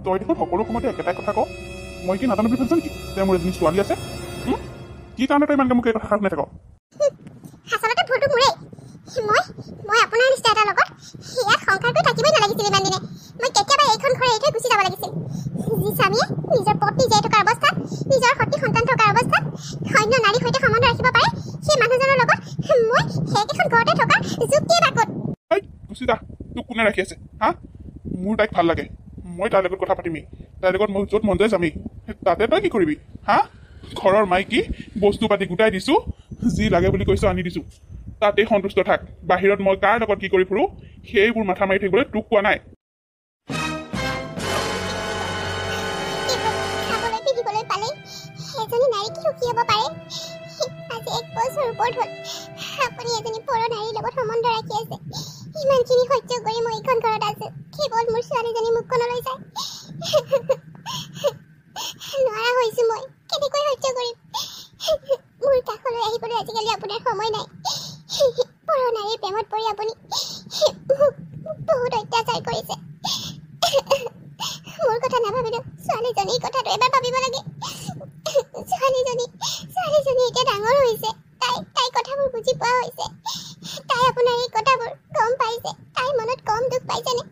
তই দেখোন সকলো সময়তে একেটাই কথা কওঁ মই কি নাজানো বুলি ভাবিছ নেকি যে মোৰ এজনী ছোৱালী আছে কি কাৰণে তই ইমানকৈ মোক এই কথা শুনাই থাক আচলতে ভুলটো মোৰেই মই আপোনাৰ নিচিনা এটাৰ লগত ইয়াত সংসাৰ কৰি থাকিবই নালাগিছিল ইমান দিনে মই কেতিয়াবা এইখন ঘৰ এৰি থৈ গুচি যাব লাগিছিল যি স্বামীয়ে নিজৰ পত্নী জীয়াই থকাৰ অৱস্থাত নিজৰ সতি সন্তান থকাৰ অৱস্থাত অন্য নাৰীৰ সৈতে সম্বন্ধ ৰাখিব পাৰে সেই মানুহজনৰ লগত মই সেইকেইখন ঘৰতে থকাৰ যুক্তিয়ে বা ক'ত গুচি যা তোক কোনে ৰাখি আছে হা মোৰ তাইক ভাল লাগে মই তাইৰ লগত কথা পাতিমেই তাইৰ লগত মই য'ত মন যায় যামেই তাতে তই কি কৰিবি হা ঘৰৰ মাইকী বস্তু পাতি গোটাই দিছোঁ যি লাগে বুলি কৈছোঁ আনি দিছোঁ তাতেই সন্তুষ্ট থাক বাহিৰত মই কাৰ লগত কি কৰি ফুৰোঁ সেইবোৰ মাথা মাৰি থাকিবলৈ তোক কোৱা নাই এজনী নাৰী কি সুখী হ'ব পাৰে আজি 1 বছৰ ওপৰত হ'ল আপুনি এজনী পৰ নাৰীৰ লগত সম্বন্ধ ৰাখি আছে ইমানখিনি সহ্য কৰি মই এইখন ঘৰত আছো কেৱল মোৰ ছোৱালীজনী মুখখনলৈ চাই নোৱাৰা হৈছোঁ মই কেনেকৈ সহ্য কৰিম মোৰ কাষলৈ আহিবলৈ আজিকালি আপোনাৰ সময় নাই পৰ নাৰীৰ প্ৰেমত পৰি আপুনি বহুত অত্যাচাৰ কৰিছে মোৰ কথা নাভাবিলেও ছোৱালীজনীৰ কথাটো এবাৰ ভাবিব লাগে ছোৱালীজনী এতিয়া ডাঙৰ হৈছে তাই কথাবোৰ বুজি পোৱা হৈছে তাই আপোনাৰ এই কথাবোৰ গম পাইছে তাই মনত কম দুখ পাইছেনে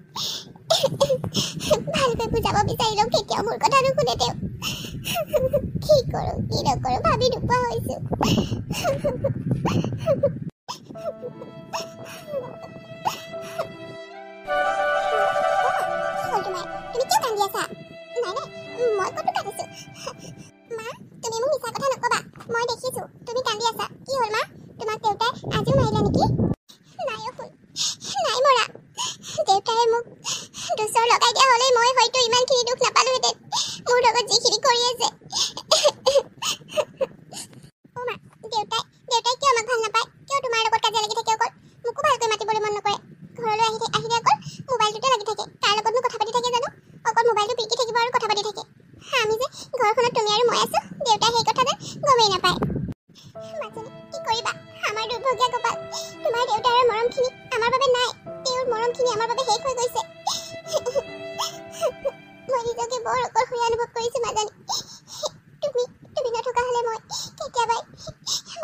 ভালকৈ বুজাব বিচাৰিলেও কেতিয়াও মোৰ কথা নুশুনে তেওঁ কি কৰোঁ কি নকৰোঁ ভাবি নোপোৱা হৈছোঁ তুমি কিয় কান্দি আছা নাই মই ক'তো কান্দিছোঁ মা তুমি মোক মিছা কথা নকবা মই দেখিছোঁ তুমি কান্দি আছা কি হ'ল মা তোমাক দেউতাই আজিও মাৰিলে নেকি নাই নাই মৰা দেউতাই মোক দুচৰ লগাই দিয়া হ'লে মই হয়তো ইমানখিনি দুখ নাপালোহেঁতেন মোৰ লগত যিখিনি কৰি আছে মা দেউতাই কিয় আমাক ভাল নাপায় কিয় তোমাৰ লগত কাজিয়া লাগি থাকে অকল মোকো ভালকৈ মাতিবলৈ মন নকৰে ঘৰলৈ আহিলে অকল মোবাইলটোতে লাগি থাকে তাৰ লগতনো কথা পাতি থাকে জানো অকল মোবাইলটো পিটিকি থাকিব আৰু কথা পাতি থাকে আমি যে ঘৰখনত তুমি আৰু মই আছো দেউতাই সেই কথা যে গমেই নাপায় মাজনী কি কৰিবা আমাৰ দুৰ্ভাগ্য কপাল তোমাৰ দেউতাৰ মৰমখিনি আমাৰ বাবে নাই তেওঁৰ মৰমখিনি আমাৰ বাবে শেষ হৈ গৈছে মই নিজকে বৰ অকলশৰীয়া অনুভৱ কৰিছোঁ মাজনী তুমি নথকা হ'লে মই কেতিয়াবাই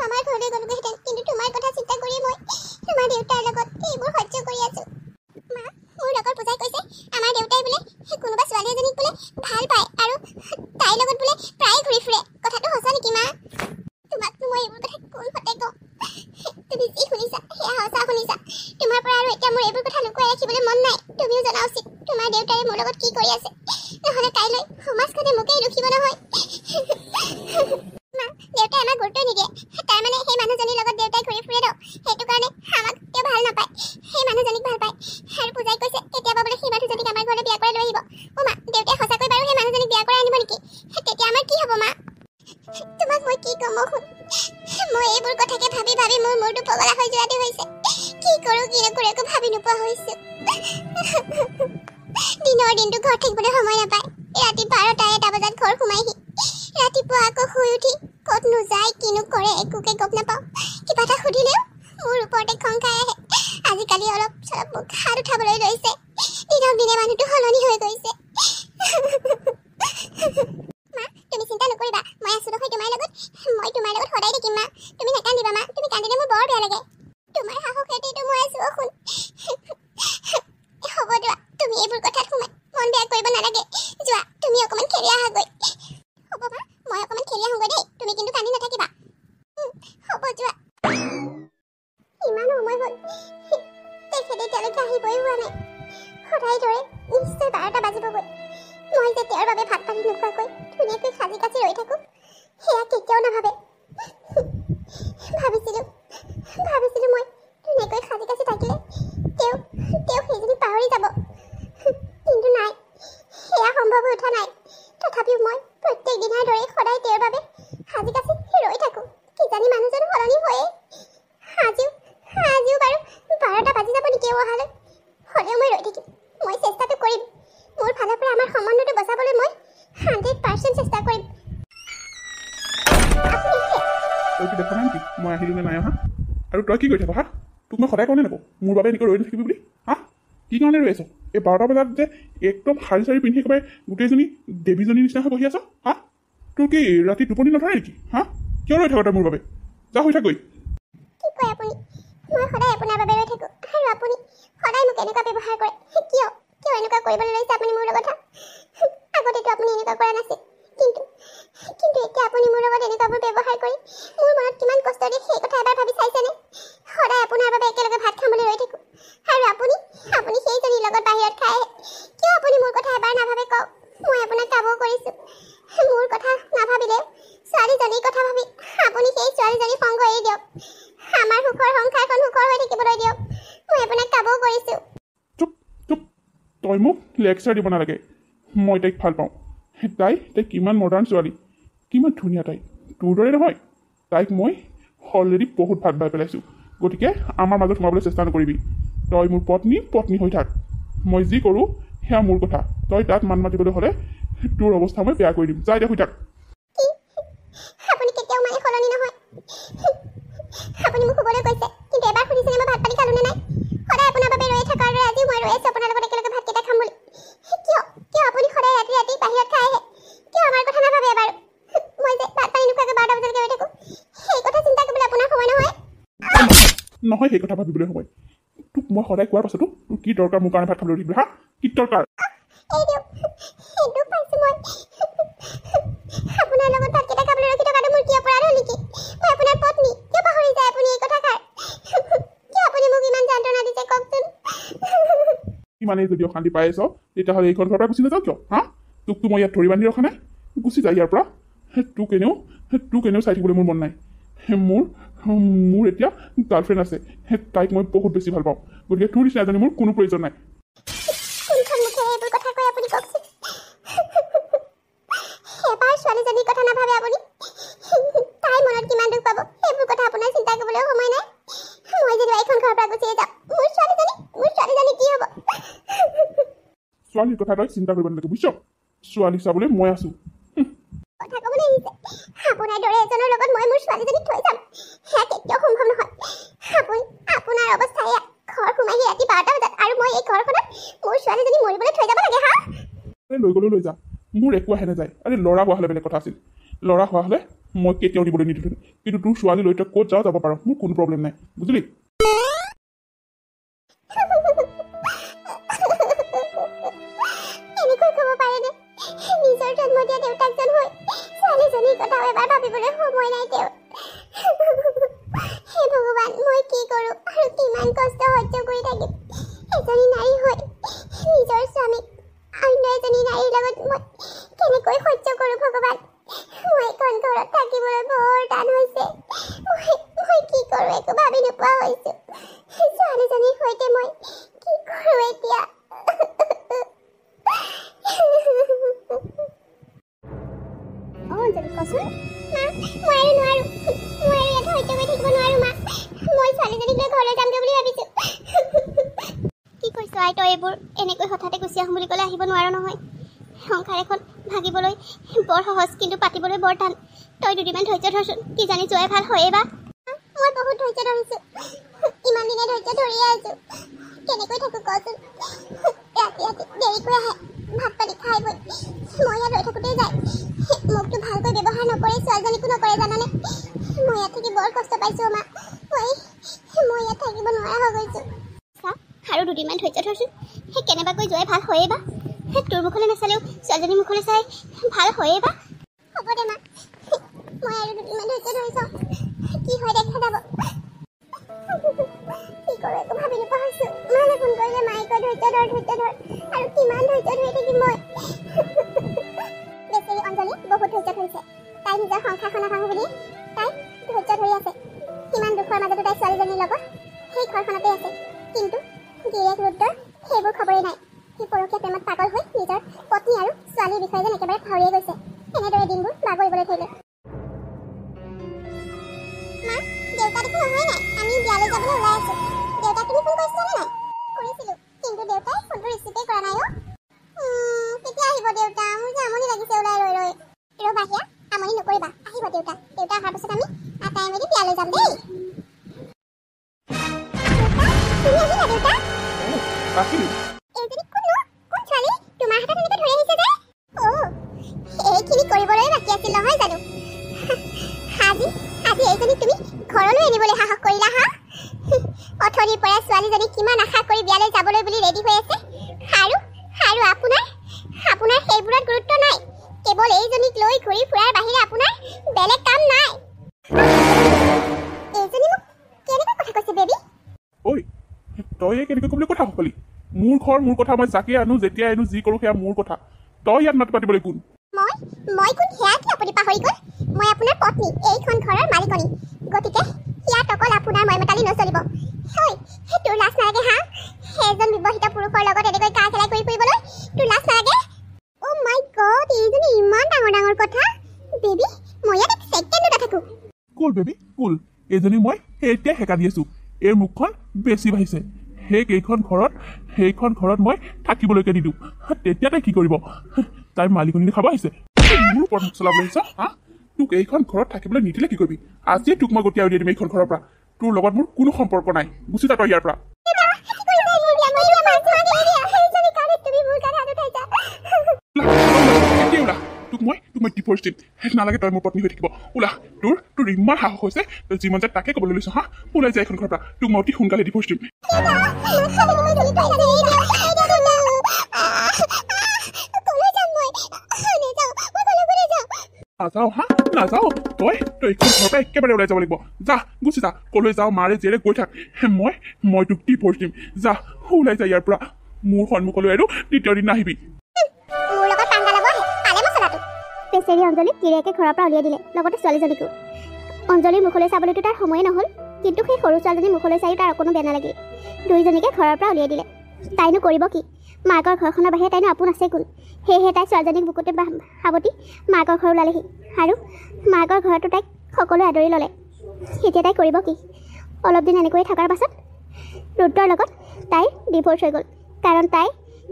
মামাৰ ঘৰলৈ গ'লোগৈহেঁতেন কিন্তু তোমাৰ কথা চিন্তা কৰি মই তোমাৰ দেউতাৰ লগত এইবোৰ সহ্য কৰি আছোঁ মা মোৰ লগৰ পূজাই কৈছে আমাৰ দেউতাই বোলে কোনোবা ছোৱালী এজনীক বোলে ভাল পায় আৰু তাইৰ লগত বোলে প্ৰায় ঘূৰি ফুৰে কথাটো সঁচা নেকি মা তোমাকনো মই এইবোৰ কথা কোনফালে কওঁ তুমি যি শুনিছা সেয়া সঁচা শুনিছা তোমাৰ পৰা আৰু এতিয়া মোৰ এইবোৰ কথা লুকুৱাই ৰাখিবলৈ মন নাই তুমিও জনা উচিত তোমাৰ দেউতাই মোৰ লগত কি কৰি আছে নহ'লে কাইলৈ সমাজখনে মোকেই দুখিব নহয় মা দেউতাই আমাক গুৰুত্ব নিদিয়ে তাৰমানে সেই মানুহজনীৰ লগত দেউতাই ঘূৰি ফুৰে ন সেইটো কাৰণে আমাক তেওঁ ভাল নাপায় সেই মানুহজনীক ভাল পায় আৰু পূজাই কৈছে কেতিয়াবা বোলে সেই মানুহজনীক আমাৰ ঘৰলৈ বিয়া কৰাই লৈ আহিব অ' মা দেউতাই সঁচাকৈ বাৰু সেই মানুহজনীক বিয়া কৰাই আনিব নেকি তেতিয়া আমাৰ কি হ'ব মা তোমাক মই কি ক'ম শুন মই এইবোৰ কথাকে ভাবি ভাবি মোৰ মূৰটো পগলা হৈ যোৱাটো হৈছে কি কৰোঁ কি নকৰোঁ একো ভাবি নোপোৱা হৈছোঁ দিনৰ দিনটো ঘৰত থাকিবলৈ সময় নাপায় ৰাতি 12টা-1টা বজাত ঘৰ সোমাইহি ৰাতিপুৱা আকৌ শুই উঠি ক'তনো যায় কিনো কৰে একোকে গম নাপাওঁ কিবা এটা সুধিলেও মোৰ ওপৰতে খং খাই আহে আজিকালি অলপ চলপ মোক হাত উঠাবলৈ লৈছে দিনক দিনে মানুহটো সলনি হৈ গৈছে মা তুমি চিন্তা নকৰিবা মই আছোঁ নহয় তোমাৰ লগত মই তোমাৰ লগত সদায় থাকিম মা তুমি নাকান্দিবা মা তুমি কান্দিলে মোৰ বৰ বেয়া লাগে তোমাৰ সাহসেতেইতো মই আছোঁ শুন হ'ব যোৱা তুমি এইবোৰ কথাত সোমাই মন বেয়া কৰিব নালাগে যোৱা তুমি অকণমান খেলি আহাগৈ হ'ব মা মই অকণমান খেলি আহোগৈ দেই তুমি কিন্তু কান্দি নাথাকিবা হ'ব যোৱা ইমান সময় হ'ল তেখেতে এতিয়ালৈকে আহিবই হোৱা নাই সদায় দৰে নিশ্চয় 12টা বাজিবগৈ মই যে তেওঁৰ বাবে ভাত পানী নোখোৱাকৈ ধুনীয়াকৈ সাজি কাচি ৰৈ থাকোঁ সেয়া কেতিয়াও নাভাবে ভাবিছিলোঁ মই ধুনীয়াকৈ সাজি কাচি থাকিলে তেওঁ সেইজনী পাহৰি যাব কিন্তু নাই সেয়া সম্ভৱ হৈ উঠা নাই তথাপিও মই প্ৰত্যেক দিনাৰ দৰে সদায় তেওঁৰ বাবে সাজি কাচি ৰৈ থাকোঁ কিজানি মানুহজন সলনি হয়েই আজিও বাৰু 12টা বাজি যাব নেকি অহালৈ হ'লেও মই ৰৈ থাকিম মই চেষ্টাটো কৰিম মোৰ ফালৰ পৰা আমাৰ সম্বন্ধটো বচাবলৈ মই 100% চেষ্টা কৰিম তই কি দেখা নাই নেকি মই আহিলোঁ নে নাই অহা আৰু তই কি কৰি থাক হা তোক মই সদায় কওঁ নে নকওঁ মোৰ বাবে এনেকৈ ৰৈ নাথাকিবি বুলি হা কি কাৰণে ৰৈ আছ এই 12টা বজাত যে একদম শাৰী চাৰী পিন্ধি একেবাৰে গোটেইজনী দেৱীজনীৰ নিচিনা হৈ বহি আছ হা তোৰ কি ৰাতি টোপনি নধৰে নেকি হা কিয় ৰৈ থাক তই মোৰ বাবে যা হৈ থাকৈ কি কয় আপুনি মই সদায় আপোনাৰ বাবে ৰৈ থাকোঁ আৰু আপুনি সদায় মোক এনেকুৱা ব্যৱহাৰ কৰে কিয় কিয় এনেকুৱা কৰিবলৈ লৈছে আপুনি মোৰ লগত আগতেতো আপুনি এনেকুৱা কৰা নাছিল কিন্তু এতিয়া আপুনি মোৰ লগত এনেকুৱাবোৰ ব্যৱহাৰ কৰি মোৰ মনত কিমান কষ্ট দিয়ে সেই কথা এবাৰ ভাবি চাইছেনে সদায় আপোনাৰ বাবে একেলগে ভাত খাবলৈ ৰৈ থাকোঁ আৰু আপুনি সেইজনীৰ লগত বাহিৰত খাই আহে কিয় আপুনি মোৰ কথা এবাৰ নাভাবে কওক মই আপোনাক কাবৌ কৰিছোঁ মোৰ কথা নাভাবিলেও ছোৱালীজনীৰ কথা ভাবি আপুনি সেই ছোৱালীজনীৰ সংগ এৰি দিয়ক আমাৰ সুখৰ সংসাৰখন সুখৰ হৈ থাকিবলৈ দিয়ক মই আপোনাক কাবৌ কৰিছোঁ চুপ চুপ তই মোক লেকচাৰ দিব নালাগে মই তাইক ভাল পাওঁ তাই কিমান মডাৰ্ণ ছোৱালী কিমান ধুনীয়া তাই তোৰ দৰে নহয় তাইক মই অলৰেডি বহুত ভাল পাই পেলাইছোঁ গতিকে আমাৰ মাজত সোমাবলৈ চেষ্টা নকৰিবি তই মোৰ পত্নী হৈ থাক মই যি কৰোঁ সেয়া মোৰ কথা তই তাত মান মাতিবলৈ হ'লে তোৰ অৱস্থা মই বেয়া কৰি দিম যা এতিয়া হৈ থাক আপুনি কেতিয়াও মানে সলনি নহয় আপুনি মোক শুবলৈ কৈছে কিন্তু এবাৰ সুধিছেনে মই ভাত পানী খালোঁ নে নাই সদায় আপোনাৰ বাবে ৰৈ থকাৰ দৰে আজিও মই ৰৈ আছোঁ আপোনাৰ লগত একেলগে ভাতকেইটা খাম বুলি কিয় আপুনি সদায় ৰাতি বাহিৰত খাই আহে কিয় আমাৰ কথা নাভাবে এবাৰ মই যে ভাত পানী নোখোৱাকৈ 12টা বজালৈকে ৰৈ থাকোঁ সেই কথা চিন্তা কৰিবলৈ আপোনাৰ সময় নহয় নহয় সেই কথা ভাবিবলৈ সময় তোক মই সদায় কোৱাৰ পাছতো তোৰ কি দৰকাৰ মোৰ কাৰণে ভাত খাবলৈ থাকিবি হা কি দৰকাৰ এই দিয়ক সেইটো পাইছোঁ মই আপোনাৰ লগত ভাতকেইটা খাবলৈ ৰখি থকাটো মোৰ কি অপৰাধ হ'ল নেকি মই আপোনাৰ পত্নী কিয় পাহৰি যায় আপুনি এই কথাষাৰ কিয় আপুনি মোক ইমান যন্ত্ৰণা দিছে কওকচোন ইমানেই যদি অশান্তি পাই আছ তেতিয়াহ'লে এইখন ঘৰৰ পৰা গুচি নাযাওঁ কিয় হা তোকতো মই ইয়াত ধৰি বান্ধি ৰখা নাই গুচি যায় ইয়াৰ পৰা তোক এনেও চাই থাকিবলৈ মোৰ মন নাই মোৰ এতিয়া গাৰ্লফ্ৰেণ্ড আছে তাইক মই বহুত বেছি ভাল পাওঁ গতিকে তোৰ নিচিনা এজনী মোৰ কোনো প্ৰয়োজন নাই কোনখন মুখে এইবোৰ কথা কৈ আপুনি কওকচোন এবাৰ ছোৱালীজনীৰ কথা নাভাবে আপুনি তাই মনত কিমান দুখ পাব সেইবোৰ কথা আপোনাৰ চিন্তা কৰিবলৈ সময় নাই মই যদি এইখন ঘৰৰ পৰা গুচিয়ে যাওঁ মোৰ ছোৱালীজনী কি হ'ব ছোৱালীৰ কথা তই চিন্তা কৰিব নালাগে বুজিছ ছোৱালী চাবলৈ মই আছোঁ কথা ক'বলৈ আহিছে আপোনাৰ দৰে এজনৰ লগত মই মোৰ ছোৱালীজনীক থৈ যাম সেয়া কেতিয়াও সম্ভৱ নহয় আপোনাৰ অৱস্থা এয়া ঘৰ সোমাইহি ৰাতি 12টা বজাত আৰু মই এই ঘৰখনত মোৰ ছোৱালীজনী মৰিবলৈ থৈ যাব লাগে হা লৈ গ'লেও লৈ যা মোৰ একো আহে নাযায় আৰে ল'ৰা হোৱা হ'লে বেলেগ কথা আছিল ল'ৰা হোৱা হ'লে মই কেতিয়াও নিবলৈ নিদিলোঁ কিন্তু তোৰ ছোৱালী লৈ তই ক'ত যাওঁ যাব পাৰ মোৰ কোনো প্ৰব্লেম নাই বুজিলি এনেকৈ ক'ব পাৰেনে নিজৰ জন্ম দিয়া দেউতাকজন হৈ ছোৱালীজনীৰ কথাও এবাৰ ভাবিবলৈ সময় নাই তেওঁ হে ভগৱান মই কি কৰোঁ আৰু কিমান কষ্ট সহ্য কৰি থাকিম এজনী নাৰী হৈ নিজৰ স্বামীক অন্য এজনী নাৰীৰ লগত মই কেনেকৈ সহ্য কৰোঁ ভগৱান মই এইখন ঘৰত থাকিবলৈ বৰ টান হৈছে মই কি কৰোঁ একো ভাবি নোপোৱা হৈছোঁ ছোৱালীজনীৰ সৈতে মই কি কৰোঁ এতিয়া অঞ্জলি কচোন মা নোৱাৰো ইয়াত সহ্য কৰি থাকিব নোৱাৰো মা মই ছোৱালীজনীক লৈ ঘৰলৈ যামগৈ বুলি ভাবিছোঁ কি কৈছ আই তই এইবোৰ এনেকৈ হঠাতে গুচি আহোঁ বুলি ক'লে আহিব নোৱাৰো নহয় সংসাৰ এখন ভাগিবলৈ বৰ সহজ কিন্তু পাতিবলৈ বৰ টান তই দুদিনমান ধৈৰ্য ধৰচোন কি জানি যোৱাই ভাল হয়ে বা মই বহুত ধৈৰ্য ধৰিছোঁ ইমান দিনে ধৈৰ্য ধৰিয়ে আছোঁ কেনেকৈ থাকোঁ কচোন ৰাতি দেৰিকৈ আহে ভাত পানী খাই বৈ মই ইয়াত ৰৈ থাকোঁতেই যায় মোকতো ভালকৈ ব্যৱহাৰ নকৰে ছোৱালীজনীকো নকৰে জানানে মই ইয়াত থাকি বৰ কষ্ট পাইছোঁ মা মই ইয়াত থাকিব নোৱাৰা হৈ গৈছোঁ আৰু দুদিনমান ধৈৰ্য ধৰচোন সেই কেনেবাকৈ যোৱাই ভাল হয়ে বা তোৰ মুখলৈ নাচালেও ছোৱালীজনীৰ মুখলৈ চাই ভাল হয়ে বা হ'ব দে মা মই আৰু দুদিনমান ধৈৰ্য ধৰি চাওঁ কি হয় দেখা যাব কি কৰোঁ একো ভাবি নোপোৱা হৈছোঁ মালে ফোন কৰিলে মায়ে কয় ধৈৰ্য ধৰ আৰু কিমান ধৈৰ্য ধৰি থাকিম মই বেচেৰী অঞ্জলি বহুত ধৈৰ্য ধৰিছে তাই নিজৰ সংসাৰখন নাভাঙো বুলি তাই ধৈৰ্য ধৰি আছে কিমান দুখৰ মাজতো তাই ছোৱালীজনীৰ লগত সেই ঘৰখনতে আছে কিন্তু গিৰিয়েক ৰুদ্ৰৰ সেইবোৰ খবৰেই নাই সি পৰকীয়া প্ৰেমত পাগল হৈ নিজৰ পত্নী আৰু ছোৱালীৰ বিষয়ে যেন একেবাৰে পাহৰিয়ে গৈছে এনেদৰে দিনবোৰ বাগৰিবলৈ ধৰিলে মা দেউতা দেখোন অহাই নাই আমি বিয়ালৈ যাবলৈ ওলাই আছোঁ দেউতাক তুমি ফোন কৰিছিলানে নাই কৰিছিলোঁ কিন্তু দেউতাই ফোনটো ৰিচিভেই কৰা নাই কেতিয়া আহিব দেউতা মোৰ যে আমনি লাগিছে ওলাই ৰৈ ৰ'বা হিয়া আমনি নকৰিবা আহিব দেউতা অহাৰ পাছত আমি আটাই মেলি বিয়ালৈ যাম দেই তুমি আহিলা দেউতা ৰাখিলো এইজনী কোন কোন ছোৱালী তোমাৰ হাতত এনেকৈ ধৰি আহিছে যে এইখিনি কৰিবলৈ বাকী আছিল নহয় জানো আজি আজি এইজনী তুমি ঘৰলৈ আনিবলৈ সাহস কৰিলা হা অথনিৰ পৰা ছোৱালীজনী কিমান আশা কৰি বিয়ালৈ যাবলৈ বুলি ৰেডি হৈ আছে আৰু আৰু আপোনাৰ আপোনাৰ সেইবোৰত গুৰুত্ব নাই কেৱল এইজনীক লৈ ঘূৰি ফুৰাৰ বাহিৰে আপোনাৰ বেলেগ কাম নাই এইজনী মোক কেনেকৈ কথা কৈছে বেবী ঐ তই কেনেকৈ ক'বলৈ কথা ক'লি মোৰ ঘৰ মোৰ কথা মই যাকে আনো যেতিয়া আনো যি কৰোঁ সেয়া মোৰ কথা তই ইয়াত মাত পাতিবলৈ কোন মই কোন সেয়া কি আপুনি পাহৰি গ'ল মই আপোনাৰ পত্নী এইখন ঘৰৰ মালিকনী গতিকে ইয়াত অকল আপোনাৰ মই মেটালি নচলিব হয় তোৰ লাজ নালাগে হা এজন বিবাহিত পুৰুষৰ লগত এনেকৈ কা খেলাই কৰি ফুৰিবলৈ তোৰ লাজ নালাগে অ' মাই গড এইজনী ইমান ডাঙৰ ডাঙৰ কথা বেবী মই ইয়াত এক ছেকেণ্ডো নাথাকোঁ কুল বেবী কুল এইজনী মই এতিয়া হেকা দি আছোঁ এই মুখখন বেছি বাঢ়িছে সেইখন ঘৰত মই থাকিবলৈকে নিদিওঁ তেতিয়া তাই কি কৰিব তাইৰ মালিকনী খাব আহিছে মোৰ ওপৰত মুখ চলাবলৈ আহিছ হা তোক এইখন ঘৰত থাকিবলৈ নিদিলে কি কৰিবি আজিয়ে তোক মই গতিয়াই উলিয়াই দিম এইখন ঘৰৰ পৰা তোৰ লগত মোৰ কোনো সম্পৰ্ক নাই গুচি যা তই ইয়াৰ পৰা তোক মই ডিভোৰ্চ দিম নালাগে তই মোৰ পত্নী হৈ থাকিব ওলা তোৰ ইমান সাহস হৈছে তই যিমান যায় তাকে ক'বলৈ লৈছ হা ওলাই যায় এইখন ঘৰৰ পৰা তোক মই অতি সোনকালে ডিভোৰ্চ দিম নাযাওঁ হা নাযাওঁ তই এইখন ঘৰৰ পৰা একেবাৰে ওলাই যাব লাগিব যা গুচি যা কলৈ যাওঁ মাৰে জেৰে গৈ থাক মই তোক ডিভোৰ্চ দিম যা ওলাই যা ইয়াৰ পৰা মোৰ সন্মুখলৈ আৰু দ্বিতীয় দিন নাহিবি বেচেৰি অঞ্জলীক গিৰিয়েকে ঘৰৰ পৰা উলিয়াই দিলে লগতে ছোৱালীজনীকো অঞ্জলীৰ মুখলৈ চাবলৈতো তাৰ সময়ে নহ'ল কিন্তু সেই সৰু ছোৱালীজনীৰ মুখলৈ চায়ো তাৰ অকণো বেয়া নালাগিল দুয়োজনীকে ঘৰৰ পৰা উলিয়াই দিলে তাইনো কৰিব কি মাকৰ ঘৰখনৰ বাহিৰে তাইনো আপোন আছে কোন সেয়েহে তাই ছোৱালীজনীক বুকুতে সাৱটি মাকৰ ঘৰ ওলালেহি আৰু মাকৰ ঘৰতো তাইক সকলোৱে আদৰি ল'লে এতিয়া তাই কৰিব কি অলপ দিন এনেকৈয়ে থকাৰ পাছত ৰুদ্ৰৰ লগত তাইৰ ডিভোৰ্চ হৈ গ'ল কাৰণ তাই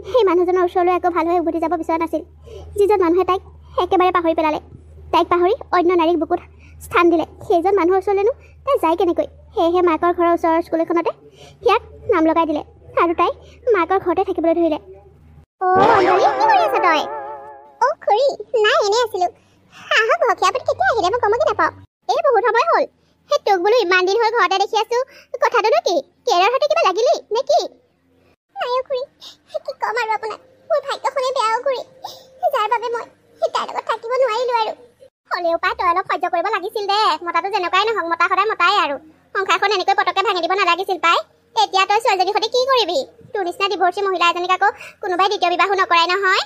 সেই মানুহজনৰ ওচৰলৈ আকৌ ভালভাৱে উভতি যাব বিচৰা নাছিল যিজন মানুহে তাইক একেবাৰে পাহৰি পেলালে তাইক পাহৰি অন্য নাৰীক বুকুত স্থান দিলে সেইজন মানুহৰ ওচৰলৈনো তাই যায় কেনেকৈ সেয়েহে মাকৰ ঘৰৰ ওচৰৰ স্কুল এখনতে ইয়াক নাম লগাই দিলে আৰু তাই মাকৰ ঘৰতে থাকিবলৈ ধৰিলে এই বহুত সময় হ'ল সেই তোক বোলো ইমান দিন হ'ল ঘৰতে দেখি আছো কথাটোনো কি কেৰাৰ সৈতে কিবা লাগিলি নে কি নাই খুৰী কি ক'ম আৰু আপোনাক মোৰ ভাগ্যখনে বেয়াও খুৰী যাৰ বাবে মই তাইৰ লগত থাকিব নোৱাৰিলো আৰু হ'লেও পাই তই অলপ সহ্য কৰিব লাগিছিল দে মতাটো যেনেকুৱাই নহওক মতা সদায় মতাই আৰু সংসাৰখন এনেকৈ পটককৈ ভাঙি দিব নালাগিছিল পাই এতিয়া তই ছোৱালীজনীৰ সৈতে কি কৰিবি তোৰ নিচিনা ডিভোৰ্চী মহিলা এজনীক আকৌ কোনোবাই দ্বিতীয় বিবাহো নকৰাই নহয়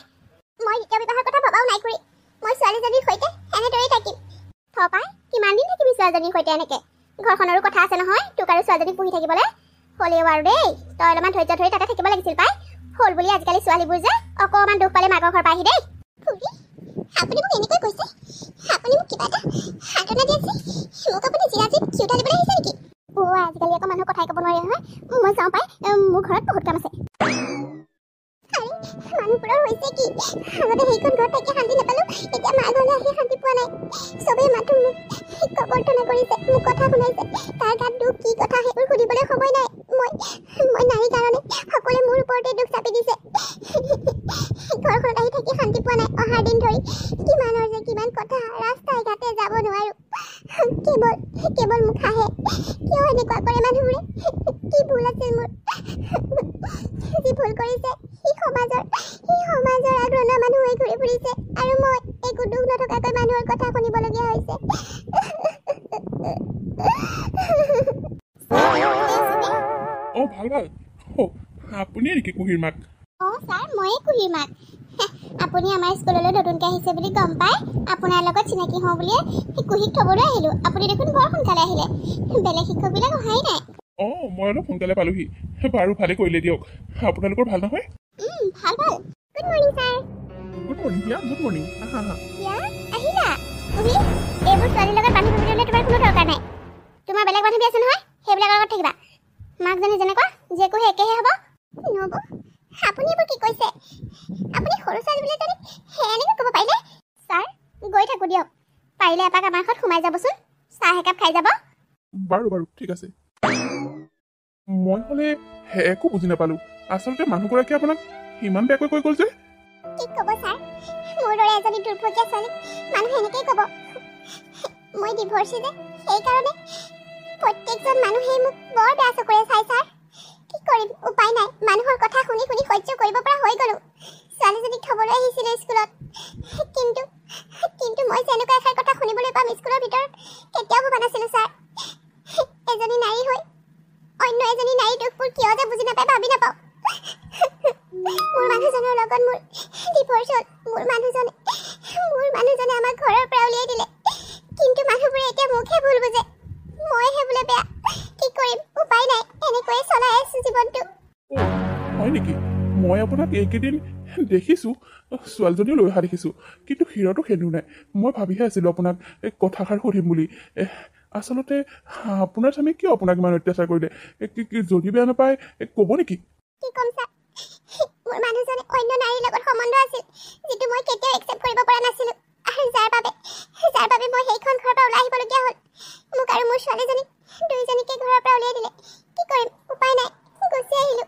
মই দ্বিতীয় বিবাহৰ কথা ভবাও নাই খুৰী মই ছোৱালীজনীৰ সৈতে এনেদৰেই থাকিম পাই কিমান দিন থাকিবি ছোৱালীজনীৰ সৈতে এনেকৈ ঘৰখনৰো কথা আছে নহয় তোক আৰু ছোৱালীজনীক পুহি থাকিবলৈ হ'লেও আৰু দেই তই অলপমান ধৈৰ্য ধৰি তাতে থাকিব লাগিছিল পাই হ'ল বুলি আজিকালি ছোৱালীবোৰ যে অকণমান দুখ পালে মাকৰ ঘৰ পাইহি দেই আপুনি মোক এনেকৈ কৈছে আপুনি মোক কিবা এটা সান্তনা দি আছে মোক আপুনি জিৰাজিত খিউটা দিবলৈ আহিছে নেকি আজিকালি আকৌ মানুহ কথাই ক'ব নোৱাৰি নহয় মই যাওঁ পাই মোৰ ঘৰত বহুত কাম আছে মানুহবোৰৰ হৈছে কি আগতে সেইখন ঘৰত থাকি শান্তি নাপালোঁ এতিয়া মাৰ ঘৰলৈ আহি শান্তি পোৱা নাই চবেই মাথো মোক কৰ্তনা কৰিছে মোক কথা শুনাইছে তাৰ গাত দুখ কি কথা সেইবোৰ সুধিবলৈ সময় নাই মই নাৰীৰ কাৰণে সকলোৱে মোৰ ওপৰতে দুখ চাপি দিছে ঘৰখনত আহি থাকি শান্তি পোৱা নাই অহাৰ দিন ধৰি কিমানৰ যে কিমান কথা ৰাস্তাই ঘাটে যাব নোৱাৰোঁ কেৱল মোক হাঁহে কিয় এনেকুৱা কৰে মানুহবোৰে কি ভুল আছিল মোৰ যি ভুল কৰিছে সি সমাজৰ আগ্ৰহ মানুহ হৈ ঘূৰি ফুৰিছে আৰু মই একো দুখ নথকাকৈ মানুহৰ কথা শুনিবলগীয়া হৈছে ভাল আপুনি নেকি কুহিৰ মাক ছাৰ ময়ে কুহিৰ মাক আপুনি আমাৰ স্কুললৈ নতুনকৈ আহিছে বুলি গম পাই আপোনাৰ লগত চিনাকি হওঁ বুলিয়ে কুহিক থ'বলৈ আহিলোঁ আপুনি দেখোন বৰ সোনকালে আহিলে বেলেগ শিক্ষকবিলাক অহাই নাই মই অলপ সোনকালে পালোহি বাৰু ভালে কৰিলে দিয়ক আপোনালোকৰ ভাল নহয় ভাল good morning sir good morning good morning আহিলা তুমি এইবোৰ ছোৱালীৰ লগত বান্ধি ফুৰিবলৈ তোমাৰ কোনো দৰকাৰ নাই তোমাৰ বেলেগ বান্ধৱী আছে নহয় সেইবিলাকৰ লগত থাকিবা মাকজনী যেনেকুৱা জীয়েকো একেহে হ'ব নহ'ব আপুনি এইবোৰ কি কৈছে আপুনি সৰু ছোৱালী বুলি জানি এনেকৈ ক'ব পাৰিলে ছাৰ গৈ থাকোঁ দিয়ক পাৰিলে এপাক আমাৰ ঘৰত সোমাই যাবচোন চাহ একাপ খাই যাব বাৰু ঠিক আছে মই হ'লে একো বুজি নাপালো আচলতে মানুহগৰাকীয়ে আপোনাক ইমান বেয়াকৈ কৈ গ'ল যে কি ক'ব ছাৰ মোৰ দৰে এজনী দুৰ্ভগীয়া ছোৱালী মানুহে এনেকেই ক'ব মই ডিভৰ্চি যে সেইকাৰণে প্ৰত্যেকজন মানুহে মোক বৰ বেয়া চকুৰে চাই ছাৰ কি কৰিম উপায় নাই মানুহৰ কথা শুনি শুনি সহ্য কৰিব পৰা হৈ গ'লো ছোৱালীজনীক থ'বলৈ আহিছিলোঁ স্কুলত কিন্তু মই যেনেকুৱা এষাৰ কথা শুনিবলৈ পাম স্কুলৰ ভিতৰত কেতিয়াও ভবা নাছিলোঁ ছাৰ এজনী নাৰী হৈ অন্য এজনী নাৰীৰ দুখবোৰ কিয় যে বুজি নাপায় ভাবি নাপাওঁ মোৰ মানুহজনৰ লগত মোৰ ডিভৰ্চ হ'ল মোৰ মানুহজনে আমাক ঘৰৰ পৰা উলিয়াই দিলে কিন্তু মানুহবোৰে এতিয়া মোকহে ভুল বুজে মইহে বোলে বেয়া কি কৰিম উপায় নাই এনেকৈয়ে চলাই আছোঁ জীৱনটো হয় নেকি মই আপোনাক এইকেইদিন দেখিছোঁ ছোৱালীজনীও লৈ অহা দেখিছোঁ কিন্তু হিৰতো খেলো নাই মই ভাবিহে আছিলোঁ আপোনাক কথাষাৰ সুধিম বুলি আচলতে আপোনাৰ স্বামী কিয় আপোনাক ইমান অত্যাচাৰ কৰিলে যদি বেয়া নাপায় ক'ব নেকি কি ক'ম ছাৰ মোৰ মানুহজনে অন্য নাৰীৰ লগত সম্বন্ধ আছিল যিটো মই কেতিয়াও একচেপ্ট কৰিব পৰা নাছিলোঁ আৰু যাৰ বাবে মই সেইখন ঘৰৰ পৰা ওলাই আহিবলগীয়া হ'ল মোক আৰু মোৰ ছোৱালীজনীক দুয়োজনীকে ঘৰৰ পৰা উলিয়াই দিলে কি কৰিম উপায় নাই গুচি আহিলোঁ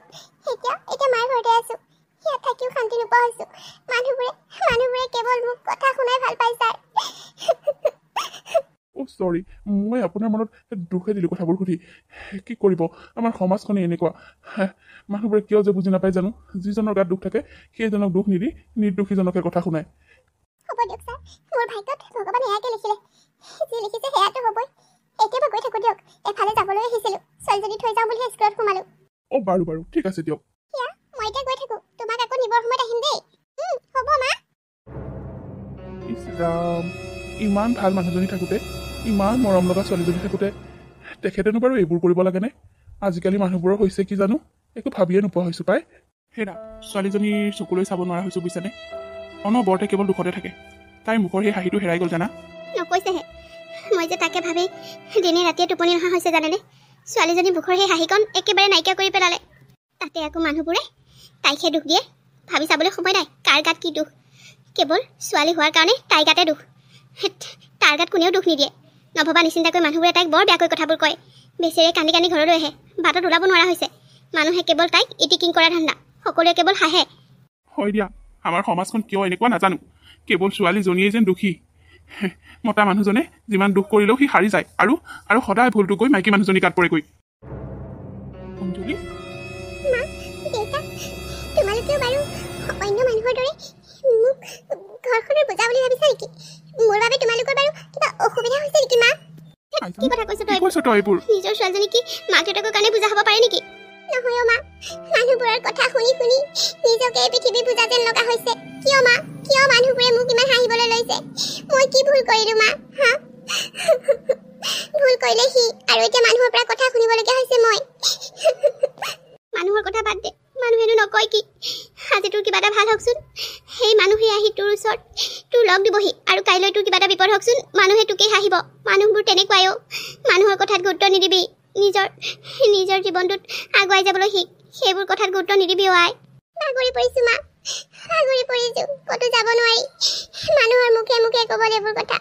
এতিয়া মাৰ ঘৰতে আছোঁ ইয়াত থাকিও শান্তি নোপোৱা হৈছোঁ মানুহবোৰে কেৱল মোক কথা শুনাই ভাল পায় ছাৰ চৰি মই আপোনাৰ মনত দুখে দিলোঁ কথাবোৰ সুধি কি কৰিব আমাৰ সমাজখনে এনেকুৱা মানুহবোৰে কিয় যে বুজি নাপায় জানো যিজনৰ গাত দুখ থাকে সেইজনক দুখ নিদি নিৰ্দোষীজনকে কথা শুনায় হ'ব দিয়ক ছাৰ মোৰ ভাগ্যত ভগৱানে এয়াকে লিখিলে যি লিখিছে সেয়াতো হ'বই এতিয়া গৈ থাকোঁ দিয়ক এফালে যাবলৈ আহিছিলোঁ ছোৱালীজনী থৈ যাওঁ বুলি স্কুলত সোমালোঁ বাৰু ঠিক আছে দিয়ক সেয়া মই এতিয়া গৈ থাকোঁ তোমাক আকৌ নিবৰ সময়ত আহিম দেই হ'ব মা ইছ ৰাম ইমান ভাল মানুহজনী থাকোঁতে ইমান মৰম লগা ছোৱালীজনী থাকোঁতে তেখেতেনো বাৰু এইবোৰ কৰিব লাগেনে আজিকালি মানুহবোৰৰ হৈছে কি জানো একো ভাবিয়ে নোপোৱা হৈছোঁ পাই হেৰা ছোৱালীজনীৰ চকুলৈ চাব নোৱাৰা হৈছোঁ বুজিছানে অনবৰতে কেৱল দুখতে থাকে তাইৰ মুখৰ সেই হাঁহিটো হেৰাই গ'ল জানা নকৈছেহে মই যে তাকে ভাবি দিনে ৰাতিয়ে টোপনি নহা হৈছে জানেনে ছোৱালীজনী মুখৰ সেই হাঁহিকণ একেবাৰে নাইকিয়া কৰি পেলালে তাতে আকৌ মানুহবোৰে তাইকহে দুখ দিয়ে ভাবি চাবলৈ সময় নাই কাৰ গাত কি দুখ কেৱল ছোৱালী হোৱাৰ কাৰণে তাইৰ গাতে দুখ তাৰ গাত কোনেও দুখ নিদিয়ে নভবা নিচিন্তাকৈ মানুহবোৰে তাইক বৰ বেয়াকৈ কথাবোৰ কয় বেচেৰে কান্দি কান্দি ঘৰলৈ আহে বাটত ওলাব নোৱাৰা হৈছে মানুহে কেৱল তাইক ইটিকিং কৰা ধান্দা সকলোৱে কেৱল হাঁহে হয় দিয়া আমাৰ সমাজখন কিয় এনেকুৱা নাজানো কেৱল ছোৱালীজনীয়ে যেন দুখী মতা মানুহজনে যিমান দুখ কৰিলেও সি হাৰি যায় আৰু সদায় ভুলটো গৈ মাইকী মানুহজনী গাত পৰেগৈ অঞ্জলি মা দেউতা তোমালোকেও বাৰু অন্য মানুহৰ দৰে মোক ঘৰখনৰ বুজা বুলি ভাবিছা নেকি মোৰ বাবে তোমালোকৰ বাৰু কিবা অসুবিধা হৈছে নেকি মা কি কথা কৈছ তই এইবোৰ নিজৰ ছোৱালীজনী কি মাক দেউতাকৰ কাৰণে বুজা হ'ব পাৰে নেকি নহয় মা মানুহবোৰৰ কথা শুনি শুনি নিজকে পৃথিৱী বুজা যেন লগা হৈছে কিয় মা কিয় মানুহবোৰে মোক ইমান হাঁহিবলৈ লৈছে মই কি ভুল কৰিলোঁ মা হা ভুল কৰিলে সি আৰু এতিয়া মানুহৰ পৰা কথা শুনিবলগীয়া হৈছে মই মানুহৰ কথা বাদ দে মানুহেনো নকয় কি আজি তোৰ কিবা এটা ভাল হওকচোন সেই মানুহে আহি তোৰ ওচৰত তোৰ লগ দিবহি আৰু কাইলৈ তোৰ কিবা এটা বিপদ হওকচোন মানুহে তোকেই হাঁহিব মানুহবোৰ তেনেকুৱাই মানুহৰ কথাত গুৰুত্ব নিদিবি নিজৰ জীৱনটোত আগুৱাই যাবলৈ শিক সেইবোৰ কথাত গুৰুত্ব নিদিবি আই ভাগৰি পৰিছোঁ মা ভাগৰি পৰিছোঁ ক'তো যাব নোৱাৰি মানুহৰ মুখে মুখে ক'ব এইবোৰ কথা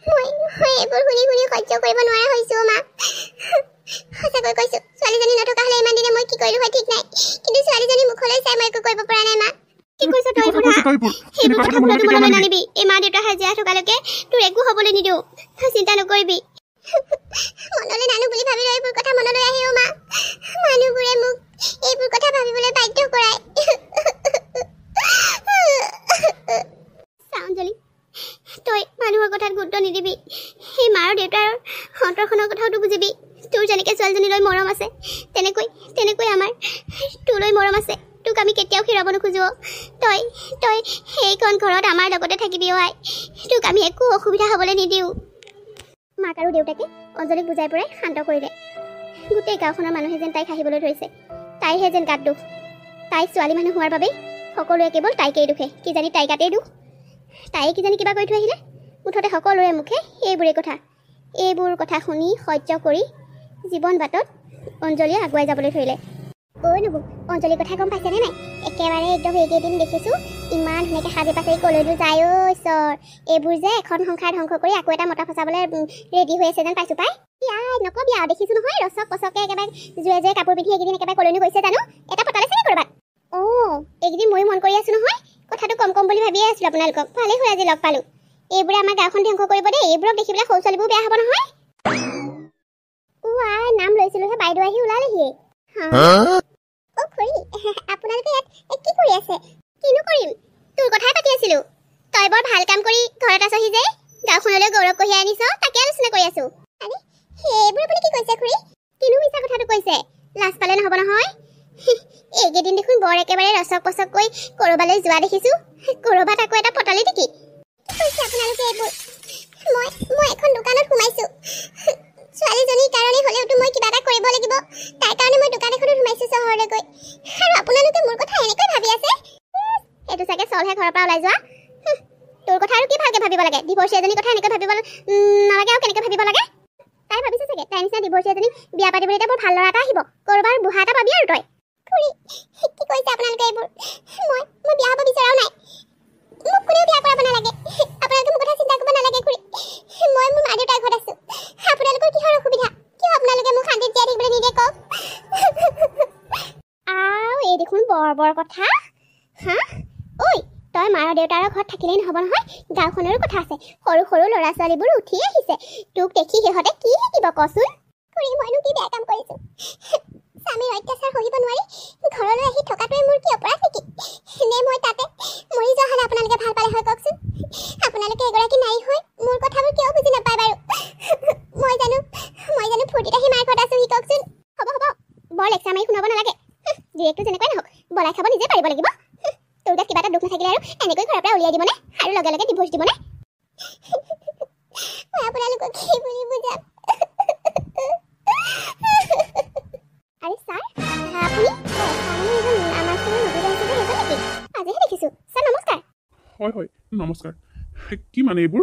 মই এইবোৰ শুনি শুনি সহ্য কৰিব নোৱাৰা হৈছোঁ মা সঁচাকৈ কৈছোঁ ছোৱালীজনী নথকা হ'লে ইমান দিনে মই কি কৰিলোঁ হয় ঠিক নাই কিন্তু ছোৱালীজনী মুখলৈ চাই মই একো কৰিব পৰা নাই মা কি কৈছ তই সেইবোৰ কথা ভুলত মনলৈ নানিবি এই মা দেউতাৰ জীয়াই থকালৈকে তোৰ একো হ'বলৈ নিদিওঁ চিন্তা নকৰিবি মনলৈ নানো বুলি ভাবিলে এইবোৰ কথা মনলৈ আহে মা মানুহবোৰে মোক এইবোৰ কথা ভাবিবলৈ বাধ্য কৰায় অঞ্জলি তই মানুহৰ কথাত গুৰুত্ব নিদিবি সেই মা আৰু দেউতাৰ অন্তৰখনৰ কথাওতো বুজিবি তোৰ যেনেকৈ ছোৱালীজনীলৈ মৰম আছে তেনেকৈ আমাৰ তোলৈ মৰম আছে তোক আমি কেতিয়াও হেৰাব নোখোজো তই সেইখন ঘৰত আমাৰ লগতে থাকিবি আই তোক আমি একো অসুবিধা হ'বলৈ নিদিওঁ মাক আৰু দেউতাকে অঞ্জলিক বুজাই পৰাই শান্ত কৰিলে গোটেই গাঁওখনৰ মানুহে যেন তাইক হাঁহিবলৈ ধৰিছে তাইহে যেন গাত দুখ তাই ছোৱালী মানুহ হোৱাৰ বাবেই সকলোৱে কেৱল তাইকেই দুখে কিজানি তাই গাতেই দুখ তাই কিজানি কিবা কৰি থৈ আহিলে মুঠতে সকলোৰে মুখে এইবোৰ কথা শুনি সহ্য কৰি জীৱন বাটত অঞ্জলিয়ে আগুৱাই যাবলৈ ধৰিলে নবু অঞ্জলিৰ কথা গম পাইছেনে নাই একেবাৰে একদম এইকেইদিন দেখিছোঁ ইমান ধুনীয়াকৈ সাজি পাচি কলৈনো যায় ঈশ্বৰ এইবোৰ যে এখন সংসাৰ ধ্বংস কৰি আকৌ এটা মতা ফচাবলৈ ৰেডি হৈ আছে যেন পাইছোঁ পাই নকবি আৰু দেখিছো নহয় ৰচক পচকে একেবাৰে জুৱে কাপোৰ পিন্ধি এইকেইদিন একেবাৰে কলনি গৈছে জানো এটা পতালে চাগে কৰবাত এইকেইদিন ময়ো মন কৰি আছো নহয় কথাটো কম বুলি ভাবিয়ে আছিলো আপোনালোকক ভালেই হ'ল আজি লগ পালো এইবোৰে আমাৰ গাঁওখন ধ্বংস কৰিব দেই এইবোৰক দেখি পেলাই সৰু ছোৱালীবোৰ বেয়া হ'ব নহয় নাম লৈছিলোহে বাইদেউ আহি ওলালেহি খুৰী আপোনালোকে ইয়াত কি কৰি আছে কিনো কৰিম তোৰ কথাই পাতি আছিলো তই বৰ ভাল কাম কৰি ঘৰত আছহি যে গাঁওখনলৈ গৌৰৱ কঢ়িয়াই আনিছ তাকে আলোচনা কৰি আছো আৰে সেইবোৰ আপুনি কি কৈছে খুৰী কিনো মিছা কথাটো কৈছে লাজ পালে নহ'ব নহয় এইকেইদিন দেখোন বৰ একেবাৰে ৰচক পচককৈ কৰবালৈ যোৱা দেখিছো কৰবাত আকৌ এটা পতালি নেকি কি কৈছে আপোনালোকে এইবোৰ মই এখন দোকানত সোমাইছো ছোৱালীজনীৰ কাৰণে হ'লেওতো মই কিবা এটা কৰিব লাগিব তাৰ কাৰণে মই দোকান এখনত সোমাইছো চহৰলৈ গৈ আৰু আপোনালোকে মোৰ কথা এনেকৈ ভাবি আছে এইটো চাগে চলহে ঘৰৰ পৰা ওলাই যোৱা তোৰ কথা আৰু কি ভালকে ভাবিব লাগে ডিভোৰ্চি এজনীৰ কথা এনেকৈ ভাবিব নালাগে আৰু কেনেকৈ ভাবিব লাগে তাই ভাবিছে চাগে তাই নিচিনা ডিভোৰ্চি এজনী বিয়া পাতিবলৈ এতিয়া বৰ ভাল ল'ৰা এটা আহিব কৰবাৰ বুঢ়া এটা পাবি আৰু তই খুৰী কি কৈছে আপোনালোকে এইবোৰ মই বিয়া হ'ব বিচৰাও নাই মোক কোনেও বিয়া কৰাব নালাগে আপোনালোকে মোৰ কথা চিন্তা কৰিব নালাগে খুৰী মই মোৰ মা দেউতাৰ ঘৰত আছো আপোনালোকৰ কিহৰ অসুবিধা কিয় আপোনালোকে মোক শান্তিত জীয়াই থাকিবলৈ নিদিয়ে কওক এই দেখোন বৰ কথা হা ঐ তই মাৰ দেউতাৰ ঘৰত থাকিলেই নহ'ব নহয় গাঁওখনৰো কথা আছে সৰু ল'ৰা ছোৱালীবোৰ উঠি আহিছে তোক দেখি সিহঁতে কি শিকিব কচোন খুৰী মইনো কি বেয়া কাম কৰিছো স্বামীৰ অত্যাচাৰ সহিব নোৱাৰি ঘৰলৈ আহি থকাটোৱে মোৰ কি অপৰাধ নেকি নে মই তাতে মৰি যোৱা হ'লে আপোনালোকে ভাল পালে হয় কওকচোন আপোনালোকে এগৰাকী নাৰী হৈ মোৰ কথাবোৰ কিয় বুজি নাপায় বাৰু মই জানো ফূৰ্তিত আহি মাৰ ঘৰত আছোহি কওকচোন হ'ব বৰ লেকচাৰ মাৰি শুনাব নালাগে জীয়েকটো যেনেকুৱাই নহওক বলাই খাব নিজে পাৰিব লাগিব তোৰ গাত কিবা এটা দুখ নাথাকিলে আৰু এনেকৈ ঘৰৰ পৰা উলিয়াই দিবনে আৰু লগে লগে ডিভোৰ্চ দিবনে মই আপোনালোকক কি বুলি বুজাম আৰে ছাৰ আপুনি আমাৰ স্কুলৰ নতুন আহিছে যে সেইজন নেকি আজিহে দেখিছো ছাৰ নমস্কাৰ হয় নমস্কাৰ কি মানে এইবোৰ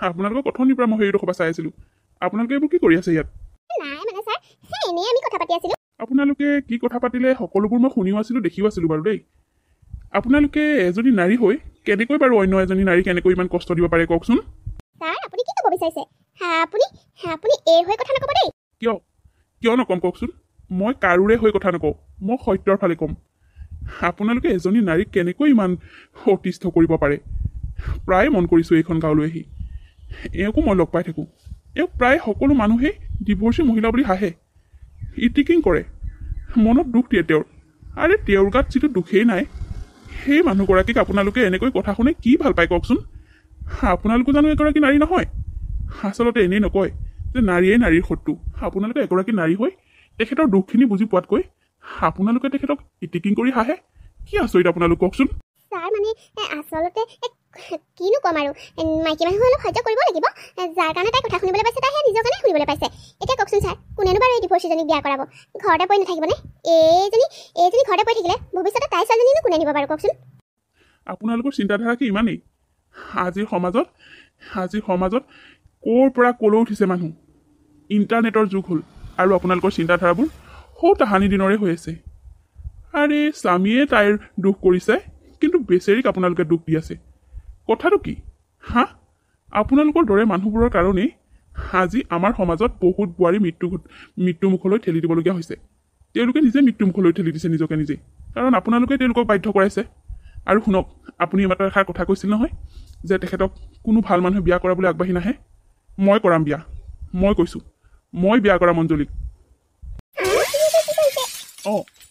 আপোনালোকক অথনিৰ পৰা মই সেইডোখৰ চাই আছিলোঁ আপোনালোকে এইবোৰ কি কৰি আছে ইয়াত নাই মানে ছাৰ এনেই আমি কথা পাতি আছিলোঁ আপোনালোকে কি কথা পাতিলে সকলোবোৰ মই শুনিও আছিলোঁ দেখিও আছিলোঁ বাৰু দেই আপোনালোকে এজনী নাৰী হৈ কেনেকৈ বাৰু অন্য এজনী নাৰী কেনেকৈ ইমান কষ্ট দিব পাৰে কওকচোন ছাৰ আপুনি কি ক'ব বিচাৰিছে আপুনি এই হৈ কথা নক'ব দেই কিয় নক'ম কওকচোন মই কাৰোৰে হৈ কথা নকওঁ মই সত্যৰ ফালে ক'ম আপোনালোকে এজনী নাৰীক কেনেকৈ ইমান অতিষ্ঠ কৰিব পাৰে প্ৰায় মন কৰিছোঁ এইখন গাঁৱলৈ আহি এওঁকো মই লগ পাই থাকোঁ এওঁক প্ৰায় সকলো মানুহেই ডিভোৰ্চি মহিলা বুলি হাঁহে ইটিকিং কৰে মনত দুখ দিয়ে তেওঁৰ গাত যিটো দুখেই নাই সেই মানুহগৰাকীক আপোনালোকে এনেকৈ কথা শুনে কি ভাল পায় কওকচোন আপোনালোকো জানো এগৰাকী নাৰী নহয় আচলতে এনেই নকয় যে নাৰীয়ে নাৰীৰ শত্ৰু আপোনালোকে এগৰাকী নাৰী হৈ তেখেতৰ দুখখিনি বুজি পোৱাতকৈ আপোনালোকে তেখেতক ইটিকিং কৰি হাঁহে কি আচৰিত আপোনালোক কওকচোন ছাৰ মানে আচলতে কিনো ক'ম আৰু মাইকী মানুহ অলপ সহ্য কৰিব লাগিব যাৰ কাৰণে তাই কথা শুনিবলৈ পাইছে তাই নিজৰ কাৰণে শুনিবলৈ পাইছে এতিয়া কওকচোন ছাৰ কোনেনো বাৰু এই ডিভোৰ্চিজনীক বিয়া কৰাব ঘৰতে পৰি নাথাকিবনে এইজনী ঘৰতে পৰি থাকিলে ভৱিষ্যতে তাই ছোৱালীজনীনো কোনে নিব বাৰু কওকচোন আপোনালোকৰ চিন্তাধাৰা কি ইমানেই আজিৰ সমাজত ক'ৰ পৰা ক'লৈ উঠিছে মানুহ ইণ্টাৰনেটৰ যুগ হ'ল আৰু আপোনালোকৰ চিন্তাধাৰাবোৰ সৌ তাহানি দিনৰে হৈ আছে আৰে স্বামীয়ে তাইৰ দুখ কৰিছে কিন্তু বেচেৰীক আপোনালোকে দুখ দি আছে কথাটো কি আপোনালোকৰ দৰে মানুহবোৰৰ কাৰণেই আজি আমাৰ সমাজত বহুত বোৱাৰী মৃত্যুমুখলৈ ঠেলি দিবলগীয়া হৈছে তেওঁলোকে নিজে মৃত্যুমুখলৈ ঠেলি দিছে নিজকে নিজে কাৰণ আপোনালোকে তেওঁলোকক বাধ্য কৰাইছে আৰু শুনক আপুনি এমাত্ৰ এষাৰ কথা কৈছিল নহয় যে তেখেতক কোনো ভাল মানুহে বিয়া কৰাবলৈ আগবাঢ়ি নাহে মই কৰাম বিয়া মই কৈছোঁ মই বিয়া কৰাম অঞ্জলীক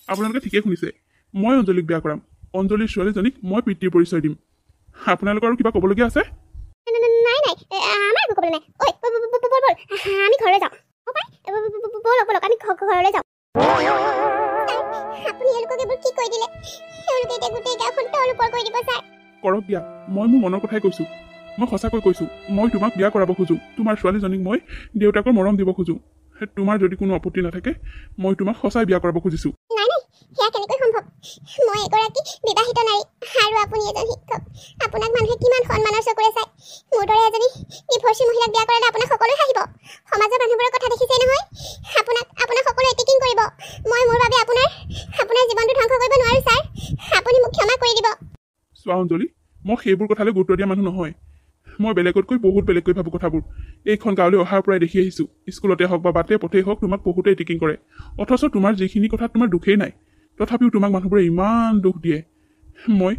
আপোনালোকে ঠিকেই শুনিছে মই অঞ্জলীক বিয়া কৰাম অঞ্জলীৰ ছোৱালীজনীক মই পিতৃৰ পৰিচয় দিম আপোনালোকৰ আৰু কিবা ক'বলগীয়া আছে নাই আমাৰ একো ক'বলৈ নাই বল আমি ঘৰলৈ যাওঁ বলক আমি ঘৰলৈ যাওঁ আপুনি এওঁলোকক এইবোৰ কি কৈ দিলে তেওঁলোকে এতিয়া গোটেই গাঁওখন তলওপৰ কৰি দিব ছাৰ কৰক বিয়া মই মোৰ মনৰ কথাই কৈছোঁ মই সঁচাকৈ কৈছোঁ মই তোমাক বিয়া কৰাব খোজোঁ তোমাৰ ছোৱালীজনীক মই দেউতাকৰ মৰম দিব খোজোঁ তোমাৰ যদি কোনো আপত্তি নাথাকে মই তোমাক সঁচাই বিয়া কৰাব খুজিছোঁ নাই সেয়া কেনেকৈ সম্ভৱ মই এগৰাকী বিবাহিত নাৰী আৰু আপুনি এজন শিক্ষক আপোনাক মানুহে কিমান সন্মানৰ চকুৰে চায় মোৰ দৰে এজনী ডিভোৰ্চি মহিলাক বিয়া কৰালে আপোনাক সকলোৱে হাঁহিব সমাজৰ মানুহবোৰৰ কথা দেখিছেই নহয় আপোনাক সকলোৱে ইটিকিং কৰিব মই মোৰ বাবে আপোনাৰ জীৱনটো ধ্বংস কৰিব নোৱাৰোঁ ছাৰ আপুনি মোক ক্ষমা কৰি দিব চোৱা অঞ্জলি মই সেইবোৰ কথালৈ গুৰুত্ব দিয়া মানুহ নহয় মই বেলেগতকৈ বহুত বেলেগকৈ ভাবোঁ কথাবোৰ এইখন গাঁৱলৈ অহাৰ পৰাই দেখি আহিছোঁ স্কুলতে হওক বা বাটে পথেই হওক তোমাক বহুতেই টিকিং কৰে অথচ তোমাৰ যিখিনি কথাত তোমাৰ দুখেই নাই তথাপিও তোমাক মানুহবোৰে ইমান দুখ দিয়ে মই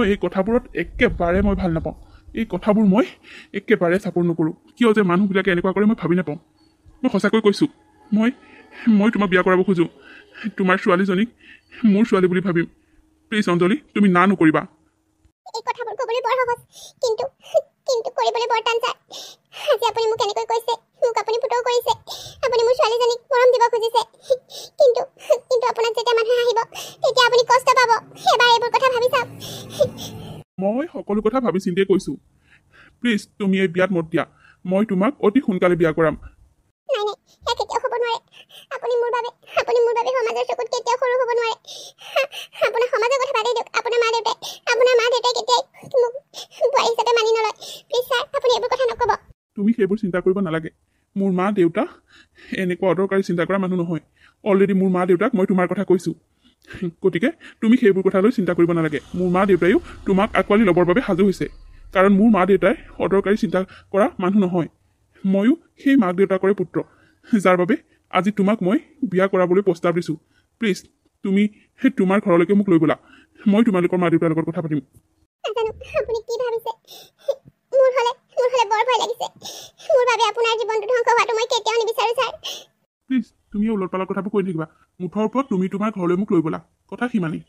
এই কথাবোৰত একেবাৰে মই ভাল নাপাওঁ এই কথাবোৰ মই একেবাৰে ছাপোৰ্ট নকৰোঁ কিয় যে মানুহবিলাকে এনেকুৱা কৰে মই ভাবি নাপাওঁ মই সঁচাকৈ কৈছোঁ মই তোমাক বিয়া কৰাব খোজোঁ তোমাৰ ছোৱালীজনীক মোৰ ছোৱালী বুলি ভাবিম প্লিজ অঞ্জলি তুমি না নকৰিবা এই কথাবোৰ ক'বলৈ বৰ সহজ কিন্তু কৰিবলৈ বৰ টান ছাৰ আজি আপুনি মোক এনেকৈ কৈছে মোক আপুনি পুতৌ কৰিছে আপুনি মোৰ ছোৱালীজনীক মৰম দিব খুজিছে কিন্তু আপোনাক যেতিয়া মানুহে আহিব তেতিয়া আপুনি কষ্ট পাব এবাৰ এইবোৰ কথা ভাবি চাওক মই সকলো কথা ভাবি চিন্তিয়ে কৈছোঁ প্লিজ তুমি এই বিয়াত মত দিয়া মই তোমাক অতি সোনকালে বিয়া কৰাম নাই সেয়া কেতিয়াও হ'ব নোৱাৰে আপুনি মোৰ বাবে সমাজৰ চকুত কেতিয়াও সৰু হ'ব নোৱাৰে আপোনাৰ সমাজৰ কথা বাদেই দিয়ক আপোনাৰ মা দেউতাই কেতিয়াই মোক বোৱাৰী হিচাপে মানি নলয় প্লিজ ছাৰ আপুনি এইবোৰ কথা নক'ব তুমি সেইবোৰ চিন্তা কৰিব নালাগে মোৰ মা দেউতা এনেকুৱা অদৰকাৰী চিন্তা কৰা মানুহ নহয় অলৰেডি মোৰ মা দেউতাক মই তোমাৰ কথা কৈছোঁ গতিকে তুমি সেইবোৰ কথালৈ চিন্তা কৰিব নালাগে মোৰ মা দেউতায়ো তোমাক আঁকোৱালি ল'বৰ বাবে সাজু হৈছে কাৰণ মোৰ মা দেউতাই অদৰকাৰী চিন্তা কৰা মানুহ নহয় ময়ো সেই মাক দেউতাকৰে পুত্ৰ যাৰ বাবে আজি তোমাক মই বিয়া কৰাবলৈ প্ৰস্তাৱ দিছোঁ প্লিজ তুমি সেই তোমাৰ ঘৰলৈকে মোক লৈ ব'লা মই তোমালোকৰ মা দেউতাৰ লগত কথা পাতিম নাজানো আপুনি কি ভাবিছে মোৰ হ'লে বৰ ভয় লাগিছে মোৰ বাবে আপোনাৰ জীৱনটো ধ্বংস হোৱাটো মই কেতিয়াও নিবিচাৰোঁ ছাৰ প্লিজ তুমি ওলট পালট কথাবোৰ কৈ থাকিবা মুঠৰ ওপৰত তুমি তোমাৰ ঘৰলৈ মোক লৈ ব'লা কথা সিমানেই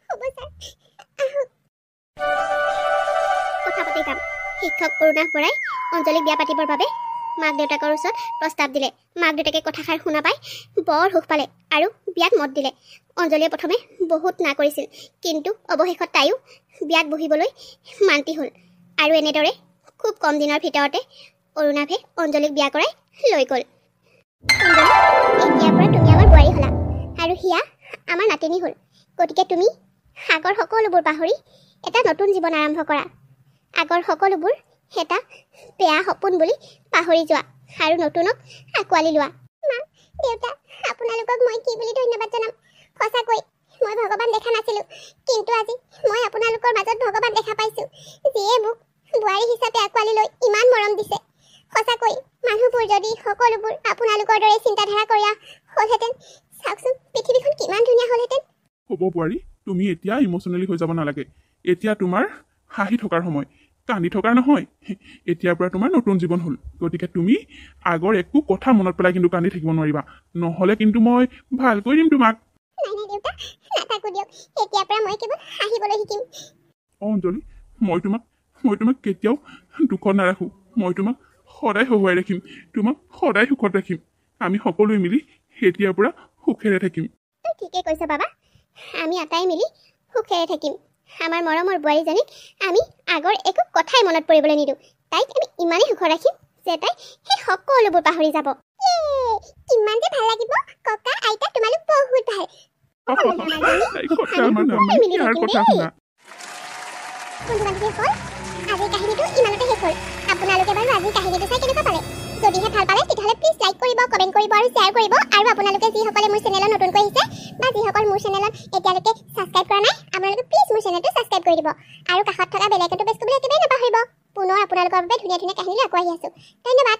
হ'ব ছাৰ কথা পাতি যাম শিক্ষক অৰুণাভ বৰাই অঞ্জলিক বিয়া পাতিবৰ বাবে মাক দেউতাকৰ ওচৰত প্ৰস্তাৱ দিলে মাক দেউতাকে কথাষাৰ শুনা পাই বৰ সুখ পালে আৰু বিয়াত মত দিলে অঞ্জলিয়ে প্ৰথমে বহুত না কৰিছিল কিন্তু অৱশেষত তাইও বিয়াত বহিবলৈ মান্তি হ'ল আৰু এনেদৰে খুব কম দিনৰ ভিতৰতে অৰুণাভে অঞ্জলিক বিয়া কৰাই লৈ গ'ল এতিয়াৰ পৰা তুমি আমাৰ বোৱাৰী হ'লা আৰু হিয়া আমাৰ নাতিনী হ'ল গতিকে তুমি আগৰ সকলোবোৰ পাহৰি এটা নতুন জীৱন আৰম্ভ কৰা আগৰ সকলোবোৰ এটা বেয়া সপোন বুলি পাহৰি যোৱা আৰু নতুনক আঁকোৱালি লোৱা মা দেউতা আপোনালোকক মই কি বুলি ধন্যবাদ জনাম সঁচাকৈ মই ভগৱান দেখা নাছিলোঁ কিন্তু আজি মই আপোনালোকৰ মাজত ভগৱান দেখা পাইছোঁ যিয়ে মোক বোৱাৰী হিচাপে আঁকোৱালি লৈ ইমান মৰম দিছে সঁচাকৈ মানুহবোৰ যদি সকলোবোৰ আপোনালোকৰ দৰে চিন্তাধাৰা কৰা হ'লহেঁতেন চাওকচোন পৃথিৱীখন কিমান ধুনীয়া হ'লহেঁতেন হ'ব বোৱাৰী তুমি এতিয়া ইম'চনেলি হৈ যাব নালাগে এতিয়া তোমাৰ হাঁহি থকাৰ সময় কান্দি থকাৰ নহয় এতিয়াৰ পৰা তোমাৰ নতুন জীৱন হ'ল গতিকে তুমি আগৰ একো কথা মনত পেলাই কিন্তু কান্দি থাকিব নোৱাৰিবা নহ'লে কিন্তু মই ভালকৈ দিম তোমাক নাই দেউতা নাথাকো দিয়ক এতিয়াৰ পৰা মই কেৱল হাঁহিবলৈ শিকিম অঞ্জলি মই তোমাক কেতিয়াও দুখত নাৰাখোঁ মই তোমাক সদায় হহুৱাই ৰাখিম তোমাক সদায় সুখত ৰাখিম আমি সকলোৱে মিলি এতিয়াৰ পৰা সুখেৰে থাকিম তই ঠিকে কৈছ বাবা আমি আটাই মিলি সুখেৰে থাকিম আমাৰ মৰমৰ বোৱাৰীজনীক আমি আগৰ একো কথাই মনত পৰিবলৈ নিদিওঁ তাইক আমি ইমানেই সুখত ৰাখিম যে তাই সেই সকলোবোৰ পাহৰি যাব কিমান যে ভাল লাগিব ককা আইতা তোমালোক বহুত ভাল আজিৰ কাহিনীটো ইমানতে শেষ হ'ল আপোনালোকে বাৰু আজিৰ কাহিনীটো চাই কেনেকুৱা পালে যদিহে ভাল পালে তেতিয়াহ'লে প্লিজ লাইক কৰিব কমেণ্ট কৰিব আৰু শ্বেয়াৰ কৰিব আৰু আপোনালোকে যিসকলে মোৰ চেনেলত নতুনকৈ আহিছে বা যিসকল মোৰ চেনেলত এতিয়ালৈকে ছাবস্ক্ৰাইব কৰা নাই আপোনালোকে প্লিজ মোৰ চেনেলটো ছাবস্ক্ৰাইব কৰি দিব আৰু কাষত থকা বেল আইকনটো প্ৰেছ কৰিবলৈ একেবাৰে নাপাহৰিব পুনৰ আপোনালোকৰ বাবে ধুনীয়া কাহিনী লৈ আকৌ আহি আছোঁ ধন্যবাদ